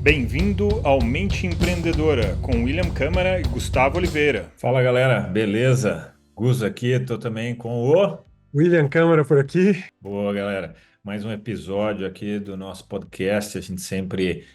Bem-vindo ao Mente Empreendedora, com William Câmara e Gustavo Oliveira. Fala galera, beleza? Gus aqui, estou também com o. William Câmara por aqui. Boa galera, mais um episódio aqui do nosso podcast. A gente sempre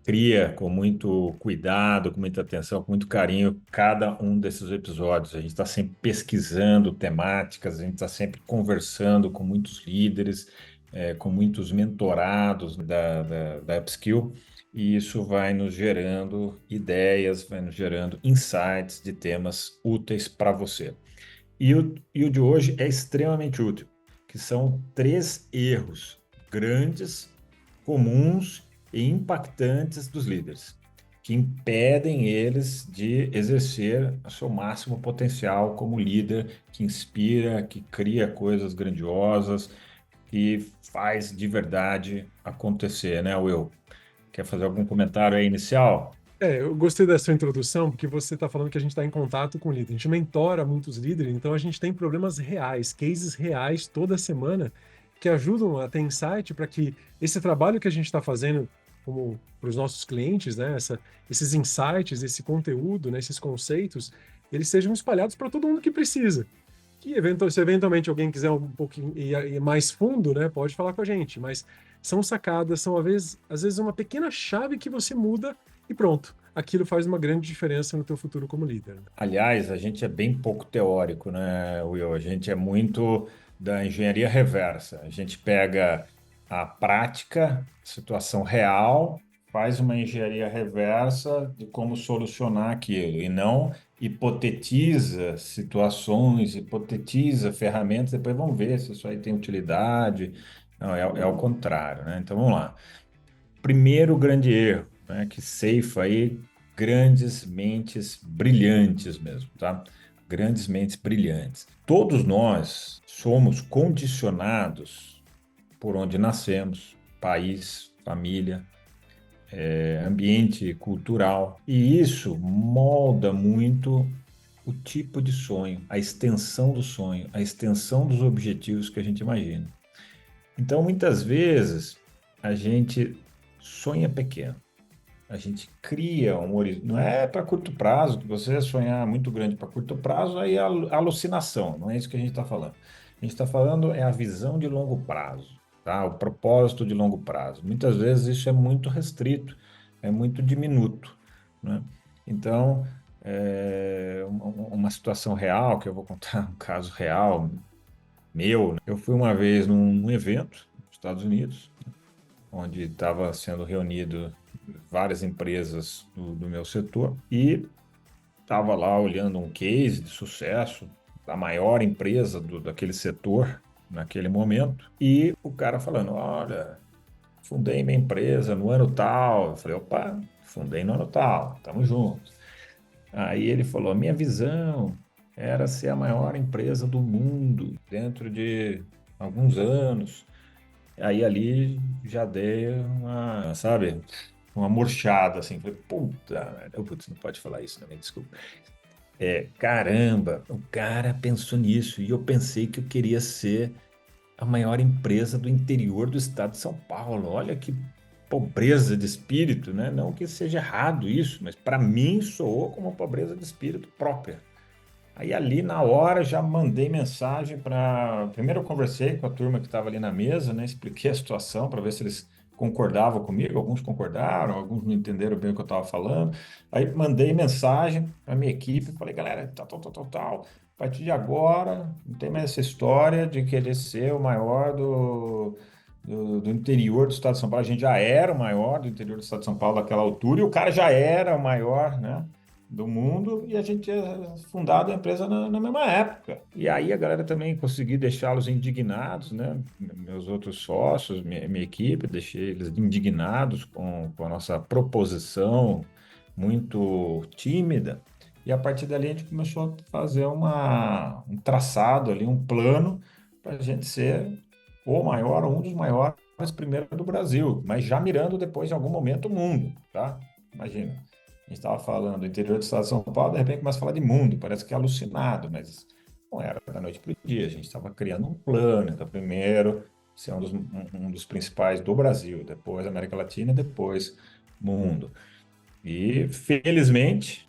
cria com muito cuidado, com muita atenção, com muito carinho cada um desses episódios. A gente está sempre pesquisando temáticas, a gente está sempre conversando com muitos líderes, com muitos mentorados da Upskill. E isso vai nos gerando ideias, vai nos gerando insights de temas úteis para você. E o de hoje é extremamente útil, que são três erros grandes, comuns e impactantes dos líderes, que impedem eles de exercer o seu máximo potencial como líder, que inspira, que cria coisas grandiosas, que faz de verdade acontecer, né, Will? Quer fazer algum comentário aí inicial? Eu gostei dessa introdução, porque você está falando que a gente está em contato com líderes. A gente mentora muitos líderes, então a gente tem problemas reais, cases reais toda semana, que ajudam a ter insight para que esse trabalho que a gente está fazendo como para os nossos clientes, né, esses insights, esse conteúdo, né, esses conceitos, eles sejam espalhados para todo mundo que precisa. Se eventualmente alguém quiser um pouquinho ir mais fundo, né, pode falar com a gente, mas são sacadas, são às vezes uma pequena chave que você muda e pronto. Aquilo faz uma grande diferença no teu futuro como líder. Aliás, a gente é bem pouco teórico, né, Will? A gente é muito da engenharia reversa. A gente pega a prática, situação real, faz uma engenharia reversa de como solucionar aquilo, e não hipotetiza situações, hipotetiza ferramentas, depois vamos ver se isso aí tem utilidade. Não, é o contrário, né? Então vamos lá. Primeiro grande erro, né, que ceifa aí grandes mentes brilhantes mesmo, tá? Grandes mentes brilhantes. Todos nós somos condicionados por onde nascemos, país, família, ambiente cultural, e isso molda muito o tipo de sonho, a extensão do sonho, a extensão dos objetivos que a gente imagina. Então, muitas vezes, a gente sonha pequeno. A gente cria um horizonte. Não é para curto prazo, que você sonhar muito grande para curto prazo, aí é alucinação, não é isso que a gente está falando. A gente está falando é a visão de longo prazo, tá? O propósito de longo prazo. Muitas vezes isso é muito restrito, é muito diminuto, né? Então, uma situação real, que eu vou contar um caso real meu, né? Eu fui uma vez num evento nos Estados Unidos, onde estava sendo reunido várias empresas do meu setor e estava lá olhando um case de sucesso da maior empresa daquele setor naquele momento e o cara falando, olha, fundei minha empresa no ano tal. Eu falei, opa, fundei no ano tal, tamo junto. Aí ele falou, minha visão era ser a maior empresa do mundo dentro de alguns anos. Aí ali já dei uma, sabe, uma murchada, assim. Falei, puta, merda. Putz, não pode falar isso, não, me desculpa. Caramba, o cara pensou nisso e eu pensei que eu queria ser a maior empresa do interior do estado de São Paulo. Olha que pobreza de espírito, né? Não que seja errado isso, mas para mim soou como uma pobreza de espírito própria. Aí ali na hora já mandei mensagem para. Primeiro eu conversei com a turma que estava ali na mesa, né? Expliquei a situação para ver se eles concordavam comigo. Alguns concordaram, alguns não entenderam bem o que eu estava falando. Aí mandei mensagem para minha equipe, falei, galera, tal, tal, tal, tal, tal. A partir de agora, não tem mais essa história de querer ser o maior do interior do estado de São Paulo. A gente já era o maior do interior do estado de São Paulo naquela altura, e o cara já era o maior, né? Do mundo, e a gente tinha fundado a empresa na mesma época. E aí a galera também consegui deixá-los indignados, né? Meus outros sócios, minha equipe, deixei eles indignados com a nossa proposição muito tímida. E a partir dali a gente começou a fazer um traçado ali, um plano para a gente ser o maior, um dos maiores primeiro do Brasil, mas já mirando depois em algum momento o mundo, tá? Imagina. A gente estava falando do interior do estado de São Paulo, de repente começa a falar de mundo, parece que é alucinado, mas não era da noite para o dia. A gente estava criando um plano. Então, primeiro, ser um dos principais do Brasil, depois América Latina, depois mundo. E felizmente,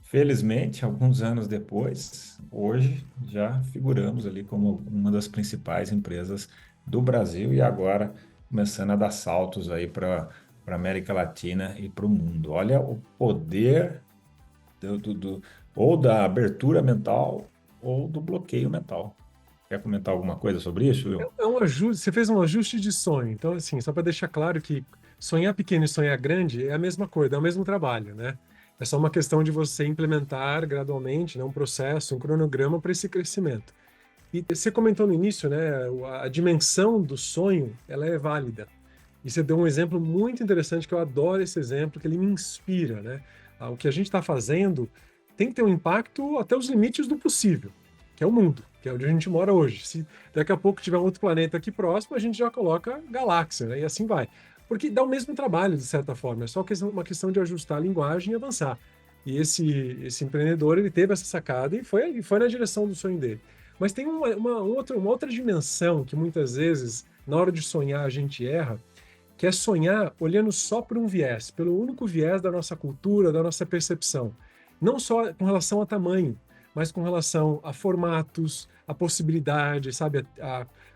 alguns anos depois, hoje já figuramos ali como uma das principais empresas do Brasil e agora começando a dar saltos aí para América Latina e para o mundo. Olha o poder ou da abertura mental ou do bloqueio mental. Quer comentar alguma coisa sobre isso, Will? É um ajuste, você fez um ajuste de sonho. Então, assim, só para deixar claro que sonhar pequeno e sonhar grande é a mesma coisa, é o mesmo trabalho, né? É só uma questão de você implementar gradualmente, né, um processo, um cronograma para esse crescimento. E você comentou no início, né, a dimensão do sonho, ela é válida. E você deu um exemplo muito interessante, que eu adoro esse exemplo, que ele me inspira, né? O que a gente está fazendo tem que ter um impacto até os limites do possível, que é o mundo, que é onde a gente mora hoje. Se daqui a pouco tiver outro planeta aqui próximo, a gente já coloca galáxia, né? E assim vai. Porque dá o mesmo trabalho, de certa forma, é só uma questão de ajustar a linguagem e avançar. E esse empreendedor, ele teve essa sacada e foi na direção do sonho dele. Mas tem uma outra dimensão que muitas vezes, na hora de sonhar, a gente erra, que é sonhar olhando só por um viés, pelo único viés da nossa cultura, da nossa percepção. Não só com relação a tamanho, mas com relação a formatos, a possibilidade, sabe,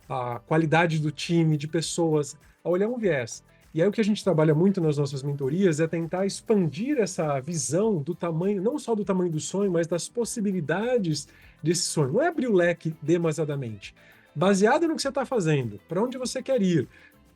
a qualidade do time, de pessoas, a olhar um viés. E aí o que a gente trabalha muito nas nossas mentorias é tentar expandir essa visão do tamanho, não só do tamanho do sonho, mas das possibilidades desse sonho. Não é abrir o leque demasiadamente. Baseado no que você está fazendo, para onde você quer ir,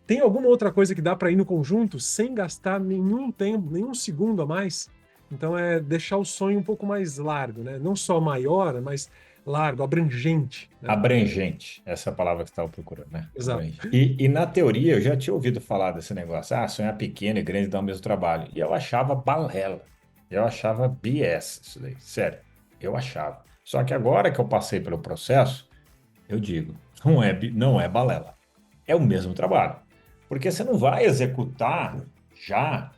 tem alguma outra coisa que dá para ir no conjunto sem gastar nenhum tempo, nenhum segundo a mais? Então é deixar o sonho um pouco mais largo, né? Não só maior, mas largo, abrangente, né? Abrangente, essa é a palavra que você estava procurando, né? Exato. Abrangente. E na teoria, eu já tinha ouvido falar desse negócio, sonhar pequeno e grande dá o mesmo trabalho. E eu achava balela, eu achava BS isso daí, sério, eu achava. Só que agora que eu passei pelo processo, eu digo, não é balela, é o mesmo trabalho. Porque você não vai executar já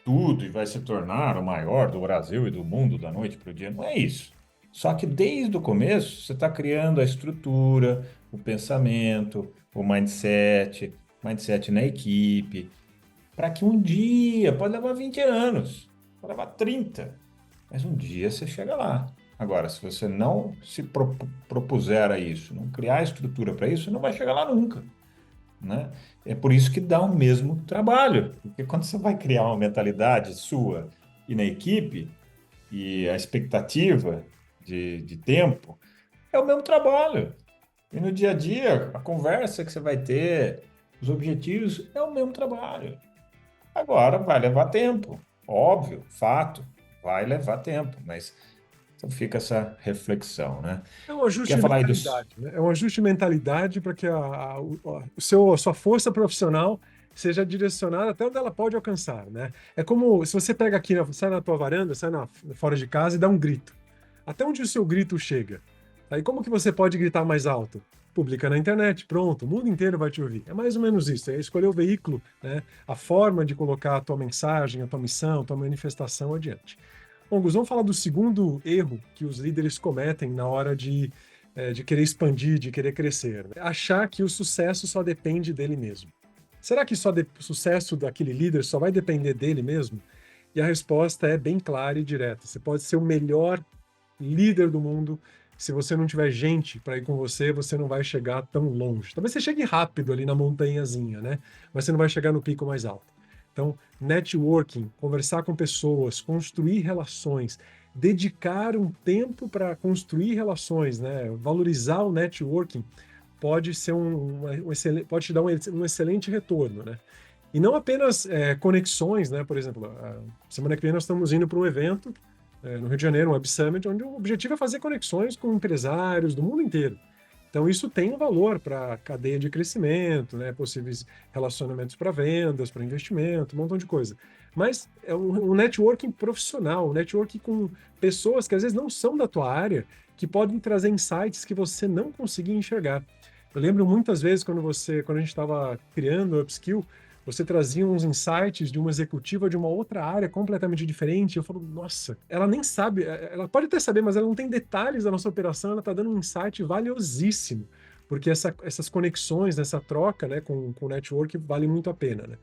tudo e vai se tornar o maior do Brasil e do mundo da noite para o dia. Não é isso. Só que desde o começo você está criando a estrutura, o pensamento, o mindset na equipe, para que um dia, pode levar 20 anos, pode levar 30, mas um dia você chega lá. Agora, se você não se propuser a isso, não criar estrutura para isso, você não vai chegar lá nunca, né? É por isso que dá o mesmo trabalho, porque quando você vai criar uma mentalidade sua e na equipe, e a expectativa de tempo, é o mesmo trabalho. E no dia a dia, a conversa que você vai ter, os objetivos, é o mesmo trabalho. Agora, vai levar tempo, óbvio, fato, vai levar tempo, mas então fica essa reflexão, né? É um ajuste Quer de falar aí dos... mentalidade, né? É um ajuste de mentalidade para que a sua força profissional seja direcionada até onde ela pode alcançar, né? É como se você pega aqui, sai na tua varanda, fora de casa e dá um grito. Até onde o seu grito chega? Aí como que você pode gritar mais alto? Publica na internet, pronto, o mundo inteiro vai te ouvir. É mais ou menos isso, é escolher o veículo, né? A forma de colocar a tua mensagem, a tua missão, a tua manifestação adiante. Bom, Gus, vamos falar do segundo erro que os líderes cometem na hora de querer expandir, de querer crescer, né? Achar que o sucesso só depende dele mesmo. Será que o sucesso daquele líder só vai depender dele mesmo? E a resposta é bem clara e direta. Você pode ser o melhor líder do mundo, se você não tiver gente para ir com você, você não vai chegar tão longe. Talvez você chegue rápido ali na montanhazinha, né? Mas você não vai chegar no pico mais alto. Então, networking, conversar com pessoas, construir relações, dedicar um tempo para construir relações, né? Valorizar o networking pode ser pode te dar um excelente retorno, né? E não apenas conexões, né? Por exemplo, semana que vem nós estamos indo para um evento no Rio de Janeiro, um Web Summit, onde o objetivo é fazer conexões com empresários do mundo inteiro. Então, isso tem um valor para a cadeia de crescimento, né? Possíveis relacionamentos para vendas, para investimento, um montão de coisa. Mas é um networking profissional, um networking com pessoas que às vezes não são da tua área, que podem trazer insights que você não conseguia enxergar. Eu lembro muitas vezes quando a gente estava criando o Upskill, você trazia uns insights de uma executiva de uma outra área completamente diferente. Eu falo, nossa, ela nem sabe, ela pode até saber, mas ela não tem detalhes da nossa operação, ela está dando um insight valiosíssimo. porque essas conexões, essa troca, né, com o network vale muito a pena, né?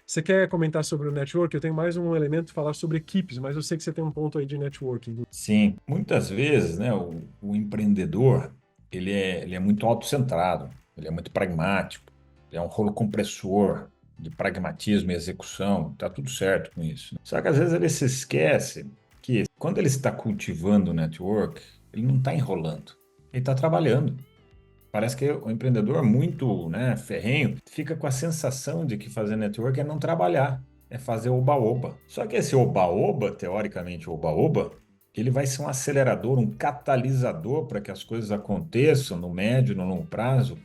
Você quer comentar sobre o network? Eu tenho mais um elemento falar sobre equipes, mas eu sei que você tem um ponto aí de networking. Sim, muitas vezes, né, o empreendedor, ele é muito autocentrado, ele é muito pragmático, ele é um rolo compressor de pragmatismo e execução, tá tudo certo com isso. Só que às vezes ele se esquece que quando ele está cultivando o network, ele não está enrolando, ele está trabalhando. Parece que o empreendedor muito, né, ferrenho fica com a sensação de que fazer network é não trabalhar, é fazer oba-oba. Só que esse oba-oba, teoricamente oba-oba, ele vai ser um acelerador, um catalisador para que as coisas aconteçam no médio e no longo prazo,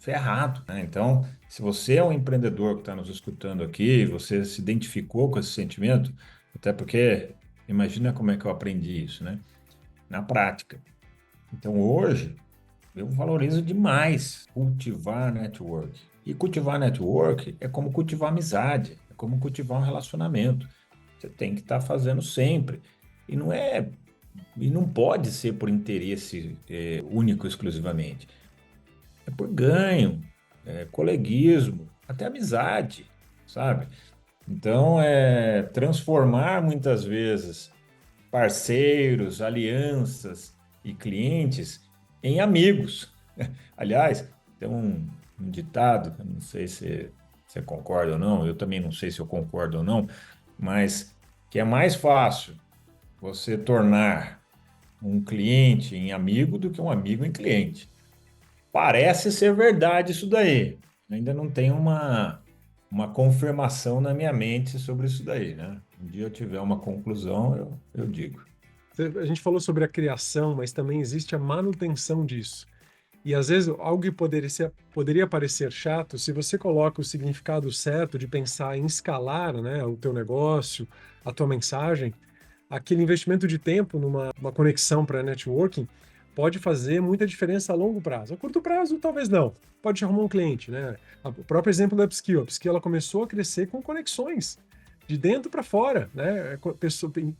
ferrado, né? Então, se você é um empreendedor que está nos escutando aqui, você se identificou com esse sentimento, até porque imagina como é que eu aprendi isso, né? Na prática. Então, hoje, eu valorizo demais cultivar network. E cultivar network é como cultivar amizade, é como cultivar um relacionamento. Você tem que estar fazendo sempre. E não é, e não pode ser por interesse único exclusivamente. É por ganho, coleguismo, até amizade, sabe? Então, é transformar muitas vezes parceiros, alianças e clientes em amigos. Aliás, tem um ditado, eu não sei se você concorda ou não, eu também não sei se eu concordo ou não, mas que é mais fácil você tornar um cliente em amigo do que um amigo em cliente. Parece ser verdade isso daí. Ainda não tem uma confirmação na minha mente sobre isso daí, né? Um dia eu tiver uma conclusão, eu digo. A gente falou sobre a criação, mas também existe a manutenção disso. E às vezes algo que poderia parecer chato, se você coloca o significado certo de pensar em escalar, né, o teu negócio, a tua mensagem, aquele investimento de tempo numa uma conexão para networking pode fazer muita diferença a longo prazo. A curto prazo, talvez não. Pode arrumar um cliente, né? O próprio exemplo da Upskill. A Upskill ela começou a crescer com conexões de dentro para fora, né?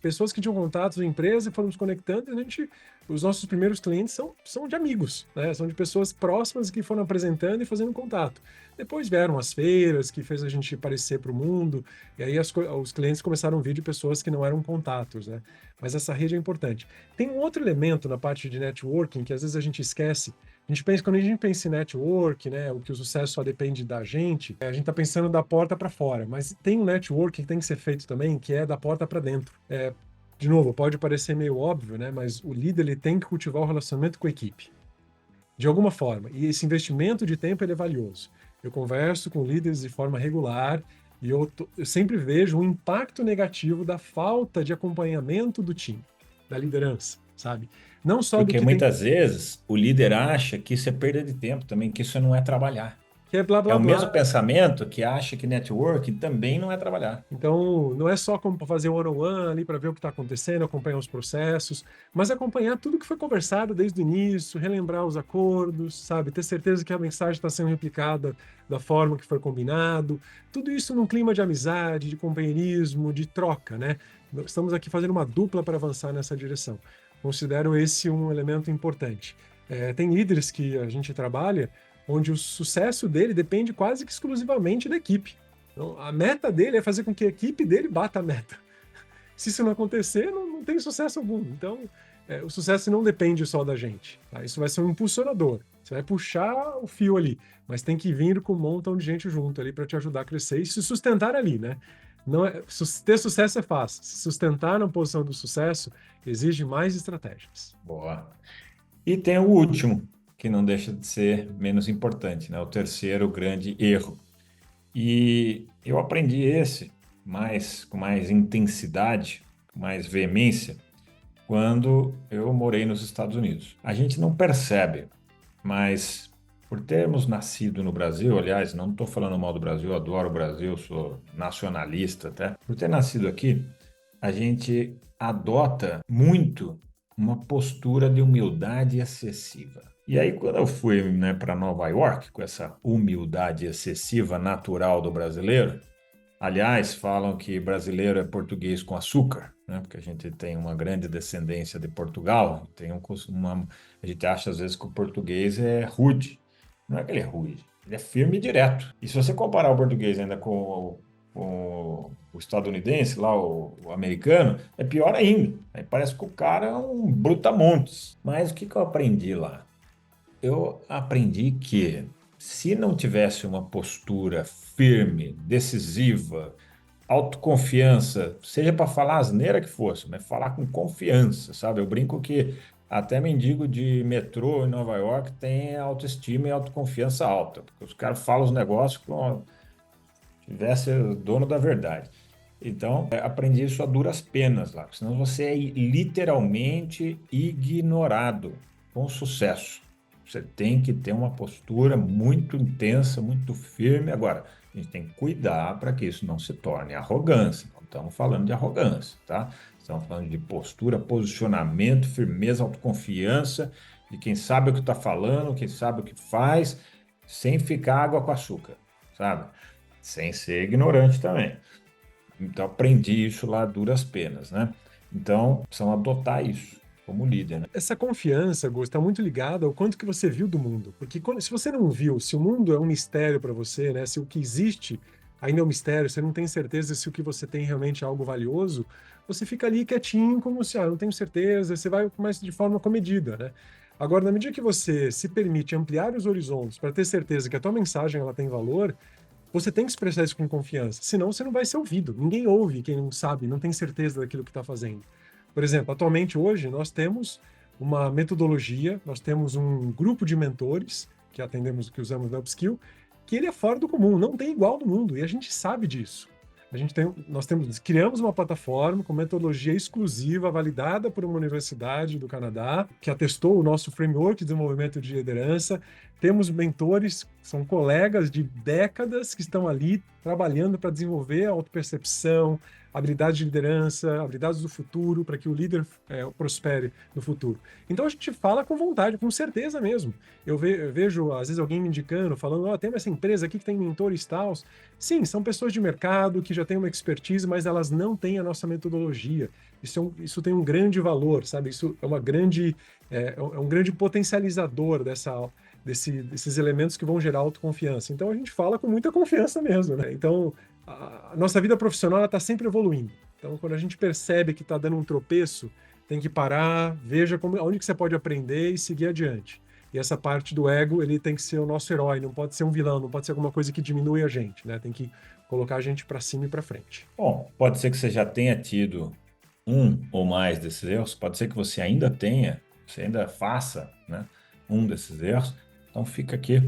Pessoas que tinham contatos em empresa e foram se conectando, e os nossos primeiros clientes são de amigos, né? São de pessoas próximas que foram apresentando e fazendo contato. Depois vieram as feiras, que fez a gente aparecer para o mundo, e aí os clientes começaram a vir de pessoas que não eram contatos, né? Mas essa rede é importante. Tem um outro elemento na parte de networking que às vezes a gente esquece. Quando a gente pensa em network, né, o que o sucesso só depende da gente, a gente está pensando da porta para fora, mas tem um network que tem que ser feito também, que é da porta para dentro. De novo, pode parecer meio óbvio, né, mas o líder ele tem que cultivar o relacionamento com a equipe, de alguma forma. E esse investimento de tempo ele é valioso. Eu converso com líderes de forma regular e eu sempre vejo o impacto negativo da falta de acompanhamento do time, da liderança, sabe? Não só do Porque que tem muitas vezes o líder acha que isso é perda de tempo também, que isso não é trabalhar. que é blá É blá o mesmo blá. pensamento que acha que network também não é trabalhar. Então, não é só como fazer one-on-one ali para ver o que está acontecendo, acompanhar os processos, mas acompanhar tudo que foi conversado desde o início, relembrar os acordos, sabe? Ter certeza que a mensagem está sendo replicada da forma que foi combinado. Tudo isso num clima de amizade, de companheirismo, de troca, né? Estamos aqui fazendo uma dupla para avançar nessa direção. Considero esse um elemento importante. Tem líderes que a gente trabalha onde o sucesso dele depende quase que exclusivamente da equipe. Então, a meta dele é fazer com que a equipe dele bata a meta. Se isso não acontecer, não tem sucesso algum. Então, o sucesso não depende só da gente. Tá? Isso vai ser um impulsionador. Você vai puxar o fio ali, mas tem que vir com um montão de gente junto ali para te ajudar a crescer e se sustentar ali, né? Não ter sucesso é fácil. Se sustentar na posição do sucesso exige mais estratégias. Boa. E tem o último, que não deixa de ser menos importante, né? O terceiro grande erro. E eu aprendi esse com mais intensidade, com mais veemência, quando eu morei nos Estados Unidos. A gente não percebe, mas por termos nascido no Brasil, aliás, não estou falando mal do Brasil, eu adoro o Brasil, sou nacionalista até. Por ter nascido aqui, a gente adota muito uma postura de humildade excessiva. E aí, quando eu fui, né, para Nova York, com essa humildade excessiva natural do brasileiro, aliás, falam que brasileiro é português com açúcar, né? Porque a gente tem uma grande descendência de Portugal. A gente acha às vezes que o português é rude. Não é que ele é rude, ele é firme e direto. E se você comparar o português ainda com o estadunidense, lá o americano, é pior ainda. Aí parece que o cara é um brutamontes. Mas o que eu aprendi lá? Eu aprendi que se não tivesse uma postura firme, decisiva, autoconfiança, seja para falar a asneira que fosse, mas falar com confiança, sabe? Eu brinco que até mendigo de metrô em Nova York tem autoestima e autoconfiança alta, porque os caras falam os negócios como se tivesse o dono da verdade. Então, aprendi isso a duras penas lá, senão você é literalmente ignorado com sucesso. Você tem que ter uma postura muito intensa, muito firme. Agora, a gente tem que cuidar para que isso não se torne arrogância. Não estamos falando de arrogância, tá? Estamos falando de postura, posicionamento, firmeza, autoconfiança, de quem sabe o que está falando, quem sabe o que faz, sem ficar água com açúcar, sabe? Sem ser ignorante também. Então, aprendi isso lá a duras penas, né? Então, precisamos adotar isso como líder, né? Essa confiança, Gus, está muito ligada ao quanto que você viu do mundo. Porque se você não viu, se o mundo é um mistério para você, né? Se o que existe ainda é um mistério, você não tem certeza se o que você tem realmente é algo valioso, você fica ali quietinho, como se, não tenho certeza, você vai mais de forma comedida, né? Agora, na medida que você se permite ampliar os horizontes para ter certeza que a tua mensagem ela tem valor, você tem que expressar isso com confiança, senão você não vai ser ouvido. Ninguém ouve quem não sabe, não tem certeza daquilo que está fazendo. Por exemplo, atualmente hoje nós temos uma metodologia, nós temos um grupo de mentores que atendemos, que usamos no Upskill, que ele é fora do comum, não tem igual no mundo, e a gente sabe disso. Criamos uma plataforma com metodologia exclusiva, validada por uma universidade do Canadá, que atestou o nosso framework de desenvolvimento de liderança. Temos mentores, são colegas de décadas que estão ali trabalhando para desenvolver a autopercepção, habilidades de liderança, habilidades do futuro, para que o líder prospere no futuro. Então a gente fala com vontade, com certeza mesmo. Eu vejo, às vezes, alguém me indicando, falando, tem essa empresa aqui que tem mentores tal. Sim, são pessoas de mercado que já têm uma expertise, mas elas não têm a nossa metodologia. Isso tem um grande valor, sabe? Isso é um grande potencializador desses elementos que vão gerar autoconfiança. Então a gente fala com muita confiança mesmo, né? Então a nossa vida profissional está sempre evoluindo. Então quando a gente percebe que está dando um tropeço, tem que parar, veja onde que você pode aprender e seguir adiante. E essa parte do ego, ele tem que ser o nosso herói, não pode ser um vilão, não pode ser alguma coisa que diminui a gente, né? Tem que colocar a gente para cima e para frente. Bom, pode ser que você já tenha tido um ou mais desses erros, pode ser que você ainda faça, né, um desses erros. Então fica aqui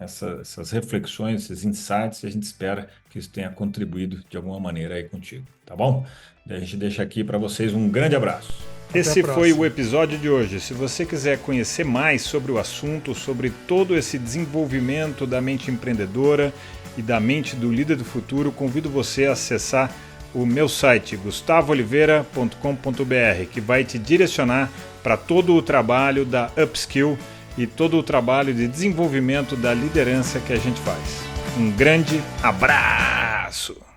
essas reflexões, esses insights, e a gente espera que isso tenha contribuído de alguma maneira aí contigo, tá bom? A gente deixa aqui para vocês um grande abraço. Esse foi o episódio de hoje. Se você quiser conhecer mais sobre o assunto, sobre todo esse desenvolvimento da mente empreendedora e da mente do líder do futuro, convido você a acessar o meu site gustavooliveira.com.br, que vai te direcionar para todo o trabalho da Upskill e todo o trabalho de desenvolvimento da liderança que a gente faz. Um grande abraço!